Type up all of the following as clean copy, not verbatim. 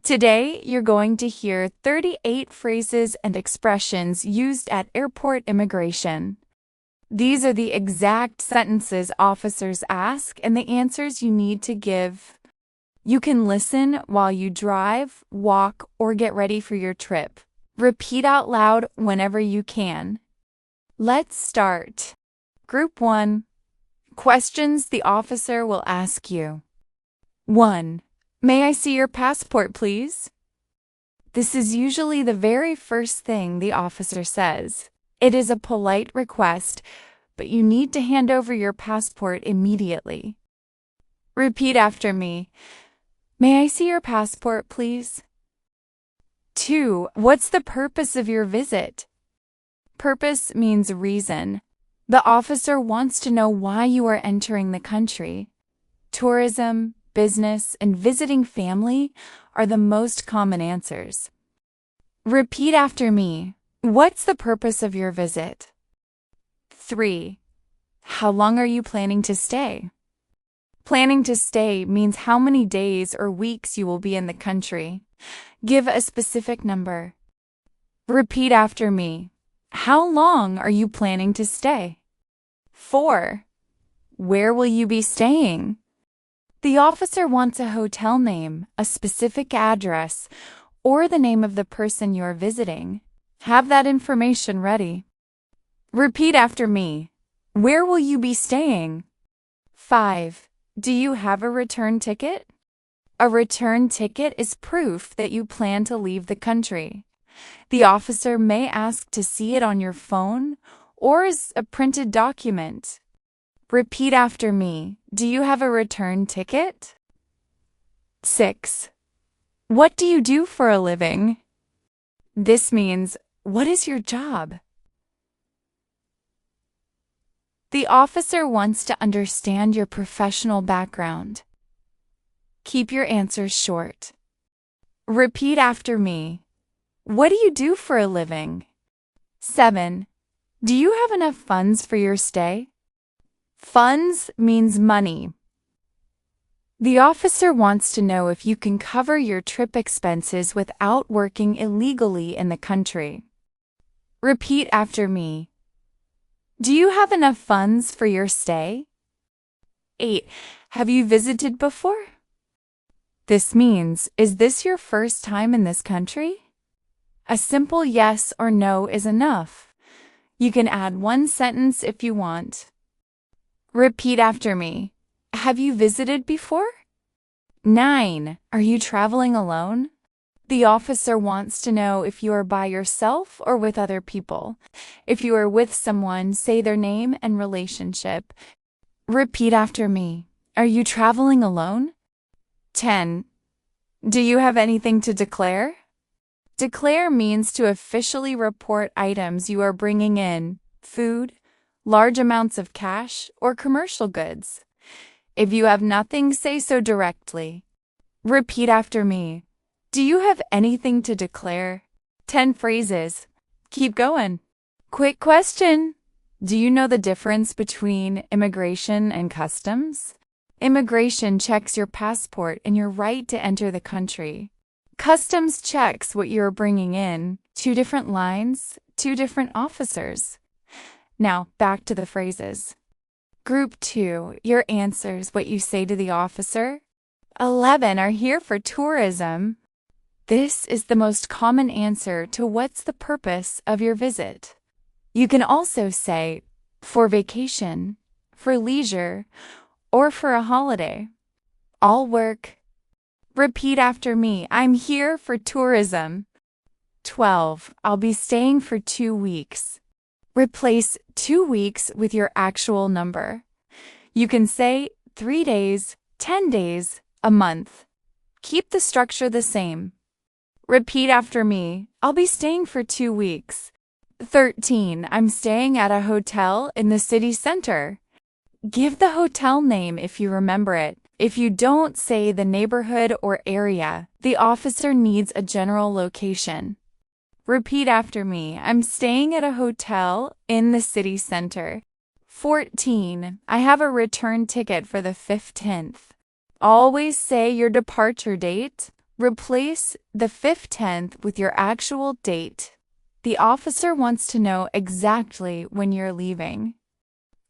Today, you're going to hear 38 phrases and expressions used at airport immigration. These are the exact sentences officers ask and the answers you need to give. You can listen while you drive, walk, or get ready for your trip. Repeat out loud whenever you can. Let's start. Group 1. Questions the officer will ask you. 1. May I see your passport, please? This is usually the very first thing the officer says. It is a polite request, but you need to hand over your passport immediately. Repeat after me. May I see your passport, please? 2. What's the purpose of your visit? Purpose means reason. The officer wants to know why you are entering the country. Tourism, business, and visiting family are the most common answers. Repeat after me. What's the purpose of your visit? 3. How long are you planning to stay? Planning to stay means how many days or weeks you will be in the country. Give a specific number. Repeat after me. How long are you planning to stay? 4. Where will you be staying? The officer wants a hotel name, a specific address, or the name of the person you are visiting. Have that information ready. Repeat after me. Where will you be staying? 5. Do you have a return ticket? A return ticket is proof that you plan to leave the country. The officer may ask to see it on your phone or as a printed document. Repeat after me. Do you have a return ticket? 6. What do you do for a living? This means, what is your job? The officer wants to understand your professional background. Keep your answers short. Repeat after me. What do you do for a living? 7. Do you have enough funds for your stay? Funds means money. The officer wants to know if you can cover your trip expenses without working illegally in the country. Repeat after me. Do you have enough funds for your stay? 8. Have you visited before? This means, is this your first time in this country? A simple yes or no is enough. You can add one sentence if you want. Repeat after me. Have you visited before? 9. Are you traveling alone? The officer wants to know if you are by yourself or with other people. If you are with someone, say their name and relationship. Repeat after me. Are you traveling alone? 10. Do you have anything to declare? Declare means to officially report items you are bringing in, food, large amounts of cash, or commercial goods. If you have nothing, say so directly. Repeat after me. Do you have anything to declare? 10 phrases. Keep going. Quick question. Do you know the difference between immigration and customs? Immigration checks your passport and your right to enter the country. Customs checks what you are bringing in. 2 different lines, 2 different officers. Now, back to the phrases. Group 2, your answers, what you say to the officer. 11 are here for tourism. This is the most common answer to what's the purpose of your visit. You can also say, for vacation, for leisure, or for a holiday. All work. Repeat after me. I'm here for tourism. 12. I'll be staying for 2 weeks. Replace 2 weeks with your actual number. You can say 3 days, 10 days, a month. Keep the structure the same. Repeat after me. I'll be staying for 2 weeks. 13. I'm staying at a hotel in the city center. Give the hotel name if you remember it. If you don't, say the neighborhood or area. The officer needs a general location. Repeat after me. I'm staying at a hotel in the city center. 14. I have a return ticket for the 15th. Always say your departure date. Replace the 5/10 with your actual date. The officer wants to know exactly when you're leaving.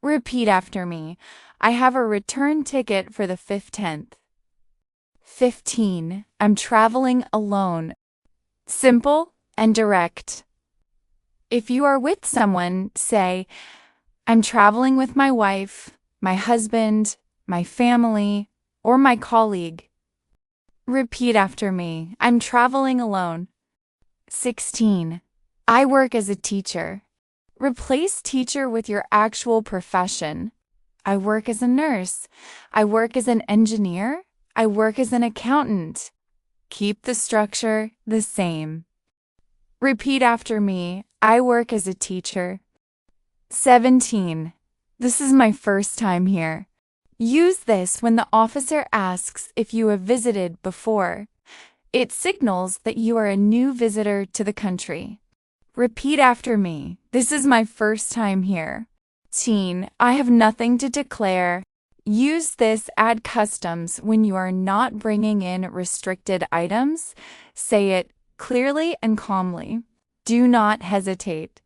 Repeat after me. I have a return ticket for the 5/10. 15. I'm traveling alone. Simple and direct. If you are with someone, say, I'm traveling with my wife, my husband, my family, or my colleague. Repeat after me. I'm traveling alone. 16. I work as a teacher. Replace teacher with your actual profession. I work as a nurse. I work as an engineer. I work as an accountant. Keep the structure the same. Repeat after me. I work as a teacher. 17. This is my first time here. Use this when the officer asks if you have visited before. It signals that you are a new visitor to the country. Repeat after me. This is my first time here. 18. I have nothing to declare. Use this at customs when you are not bringing in restricted items. Say it clearly and calmly. Do not hesitate.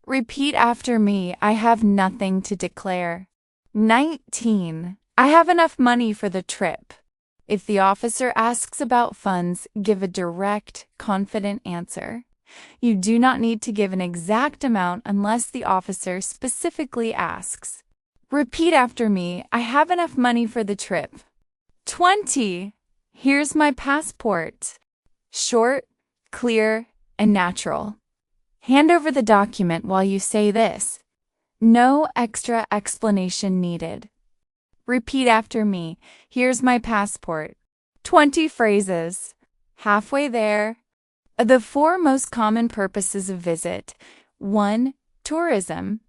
Repeat after me. I have nothing to declare. 19. I have enough money for the trip. If the officer asks about funds, give a direct, confident answer. You do not need to give an exact amount unless the officer specifically asks. Repeat after me. I have enough money for the trip. 20. Here's my passport. Short, clear, and natural. Hand over the document while you say this. No extra explanation needed. Repeat after me. Here's my passport. 20 phrases. Halfway there. The 4 most common purposes of visit. 1. Tourism.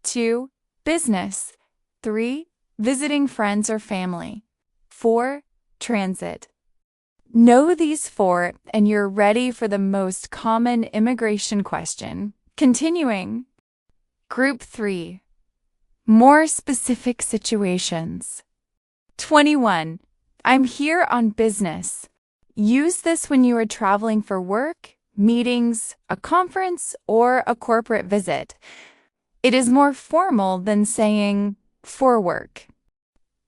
2. Business. 3. Visiting friends or family. 4. Transit. Know these 4 and you're ready for the most common immigration question. Continuing. Group 3. More specific situations. 21. I'm here on business. Use this when you are traveling for work, meetings, a conference, or a corporate visit. It is more formal than saying, for work.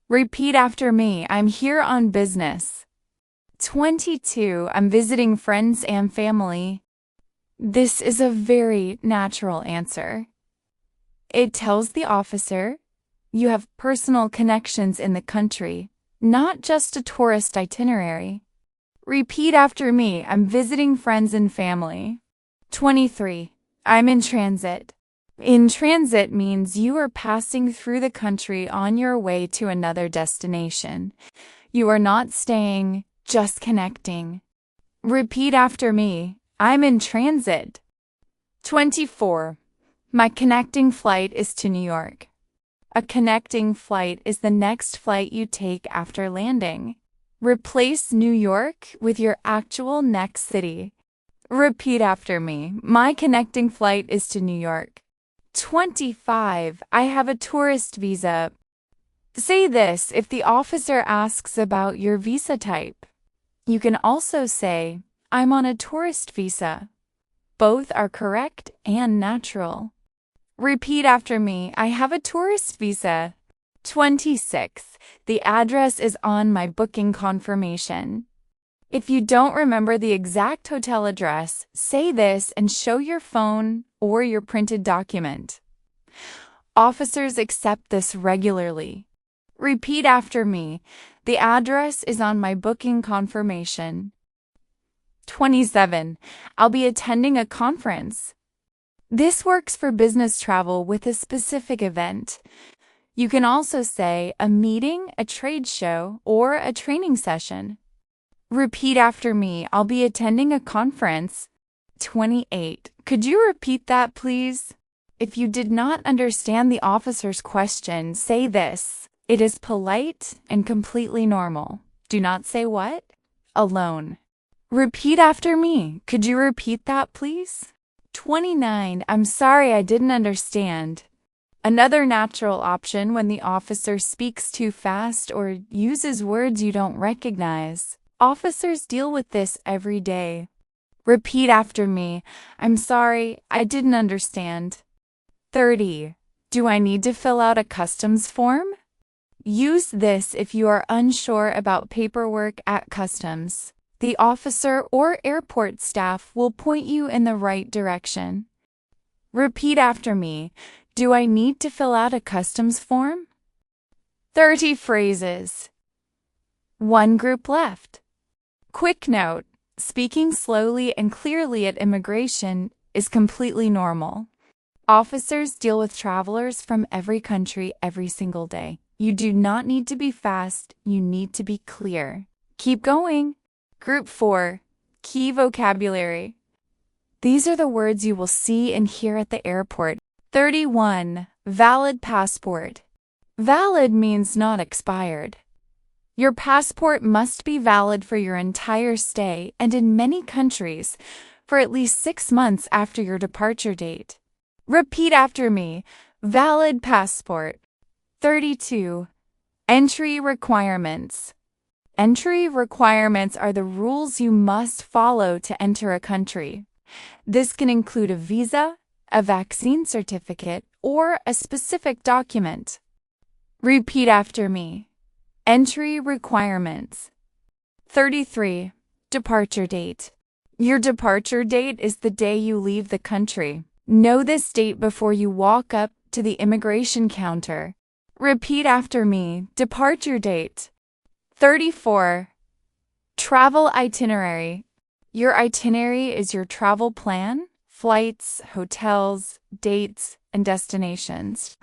Repeat after me. I'm here on business. 22. I'm visiting friends and family. This is a very natural answer. It tells the officer you have personal connections in the country, not just a tourist itinerary. Repeat after me. I'm visiting friends and family. 23. I'm in transit. In transit means you are passing through the country on your way to another destination. You are not staying, just connecting. Repeat after me. I'm in transit. 24. My connecting flight is to New York. A connecting flight is the next flight you take after landing. Replace New York with your actual next city. Repeat after me. My connecting flight is to New York. 25. I have a tourist visa. Say this if the officer asks about your visa type. You can also say, I'm on a tourist visa. Both are correct and natural. Repeat after me. I have a tourist visa. 26. The address is on my booking confirmation. If you don't remember the exact hotel address, say this and show your phone or your printed document. Officers accept this regularly. Repeat after me. The address is on my booking confirmation. 27. I'll be attending a conference. This works for business travel with a specific event. You can also say a meeting, a trade show, or a training session. Repeat after me. I'll be attending a conference. 28. Could you repeat that, please? If you did not understand the officer's question, say this. It is polite and completely normal. Do not say what? Alone. Repeat after me. Could you repeat that, please? 29. I'm sorry I didn't understand. Another natural option when the officer speaks too fast or uses words you don't recognize. Officers deal with this every day. Repeat after me. I'm sorry, I didn't understand. 30. Do I need to fill out a customs form? Use this if you are unsure about paperwork at customs. The officer or airport staff will point you in the right direction. Repeat after me. Do I need to fill out a customs form? 30 phrases. One group left. Quick note: speaking slowly and clearly at immigration is completely normal. Officers deal with travelers from every country every single day. You do not need to be fast, you need to be clear. Keep going. Group 4. Key vocabulary. These are the words you will see and hear at the airport. 31. Valid passport. Valid means not expired. Your passport must be valid for your entire stay and in many countries for at least 6 months after your departure date. Repeat after me. Valid passport. 32. Entry requirements. Entry requirements are the rules you must follow to enter a country. This can include a visa, a vaccine certificate, or a specific document. Repeat after me. Entry requirements. 33. Departure date. Your departure date is the day you leave the country. Know this date before you walk up to the immigration counter. Repeat after me. Departure date. 34. Travel itinerary. Your itinerary is your travel plan, flights, hotels, dates, and destinations.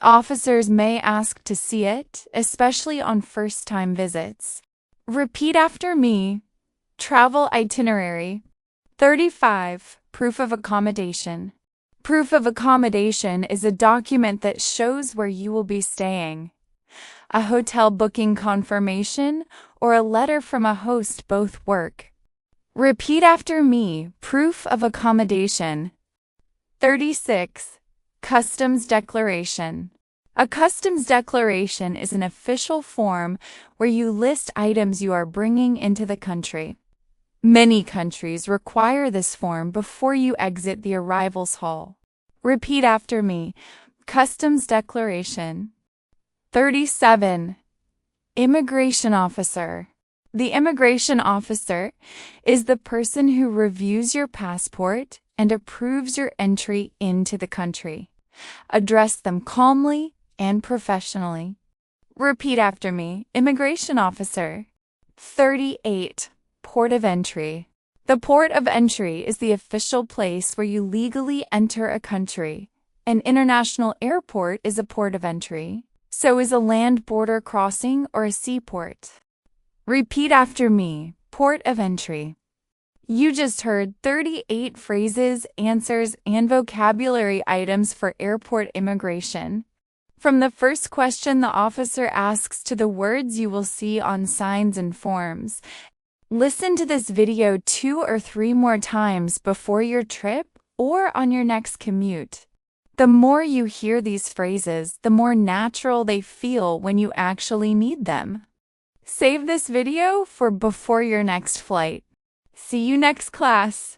Officers may ask to see it, especially on first-time visits. Repeat after me. Travel itinerary. 35. Proof of accommodation. Proof of accommodation is a document that shows where you will be staying. A hotel booking confirmation or a letter from a host both work. Repeat after me. Proof of accommodation. 36. Customs declaration. A customs declaration is an official form where you list items you are bringing into the country. Many countries require this form before you exit the arrivals hall. Repeat after me. Customs declaration. 37. Immigration officer. The immigration officer is the person who reviews your passport and approves your entry into the country. Address them calmly and professionally. Repeat after me. Immigration officer. 38. Port of entry. The port of entry is the official place where you legally enter a country. An international airport is a port of entry. So is a land border crossing or a seaport. Repeat after me. Port of entry. You just heard 38 phrases, answers, and vocabulary items for airport immigration. From the first question the officer asks to the words you will see on signs and forms. Listen to this video 2 or 3 more times before your trip or on your next commute. The more you hear these phrases, the more natural they feel when you actually need them. Save this video for before your next flight. See you next class.